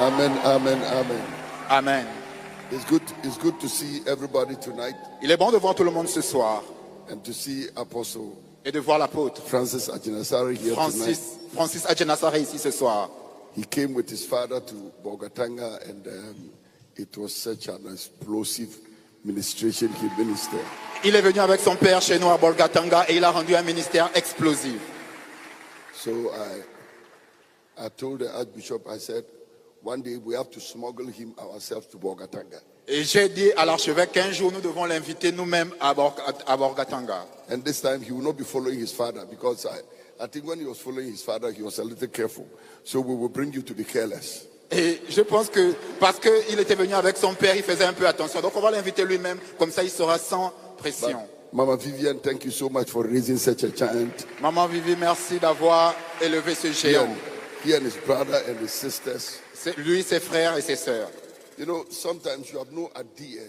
Amen, amen, amen. Amen. It's good to see everybody tonight Il est bon de voir tout le monde ce soir and to see Apostle et de voir l'apôtre Francis Ajinasari here tonight. Francis Ajinasari ici ce soir. He came with his father to Bogatanga and it was such an explosive ministration he ministered. Il est venu avec son père chez nous à Bolgatanga et il a rendu un ministère explosif. So I told the Archbishop, I said, one day we have to smuggle him ourselves to Bogatanga. Et j'ai dit à l'archevêque qu'un jour nous devons l'inviter nous-mêmes à Bolgatanga. And this time he will not be following his father because I think when he was following his father, he was a little careful. So we will bring you to be careless. Et je pense que parce qu'il était venu avec son père, il faisait un peu attention. Donc on va l'inviter lui-même, comme ça il sera sans pression. Mama Vivian, thank you so much for raising such a giant. Maman Vivi, merci d'avoir élevé ce géant. He and his brother and his sisters. Lui, ses frères et ses sœurs. You know, sometimes you have no idea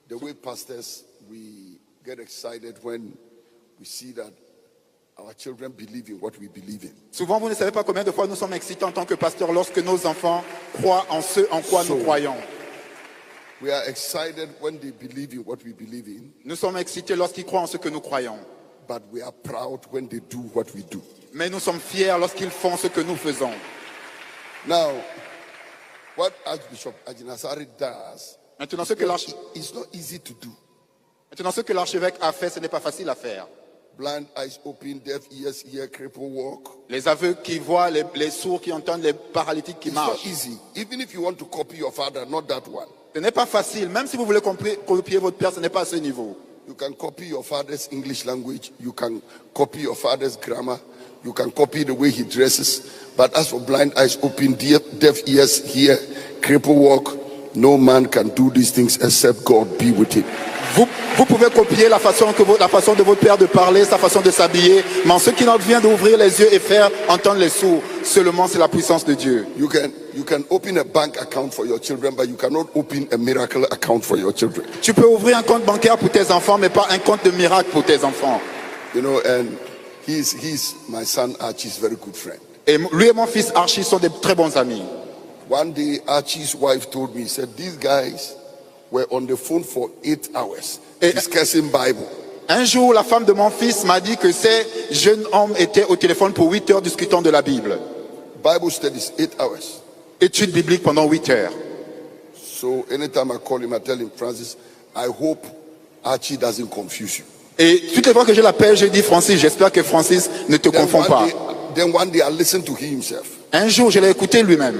the way pastors, we get excited when we see that our children believe in what we believe in. Souvent, vous ne savez pas combien de fois nous sommes excités en tant que pasteurs lorsque nos enfants croient en ce en quoi nous croyons. We are excited when they believe in what we believe in. Nous sommes excités lorsqu'ils croient en ce que nous croyons. But we are proud when they do what we do. Mais nous sommes fiers lorsqu'ils font ce que nous faisons. Now, what Archbishop Ajinasari does, Maintenant, it's not easy to do. ce que l'archevêque a fait, ce n'est pas facile à faire. Blind eyes open, deaf ears hear, cripple walk. Les aveugles qui voient, les sourds qui entendent, les paralytiques qui marchent. It's not easy. Even if you want to copy your father, not that one. Ce n'est pas facile. Même si vous voulez copier votre père, ce n'est pas à ce niveau. You can copy your father's English language. You can copy your father's grammar. You can copy the way he dresses. But as for blind eyes open, deaf ears hear, cripple walk, no man can do these things except God be with him. Vous pouvez copier la façon de votre père de parler, sa façon de s'habiller, mais ce qui vient d'ouvrir les yeux et faire entendre les sourds, seulement c'est la puissance de Dieu. You can open a bank account for your children, but you cannot open a miracle account for your children. Tu peux ouvrir un compte bancaire pour tes enfants, mais pas un compte de miracle pour tes enfants. You know, and he's my son Archie's very good friend. Et lui et mon fils Archie sont des très bons amis. One day, Archie's wife told me, he said, these guys were on the phone for 8 hours discussing Bible. Un jour, la femme de mon fils m'a dit que ces jeunes hommes étaient au téléphone pour 8 heures discutant de la Bible. Bible studies, 8 hours. Études bibliques pendant 8 heures. So anytime I call him, I tell him, Francis, I hope Archie doesn't confuse you. Et toutes les fois que je l'appelle, je dis, Francis, j'espère que Francis ne te confond pas. Then one day I listened to him himself. Un jour, je l'ai écouté lui-même.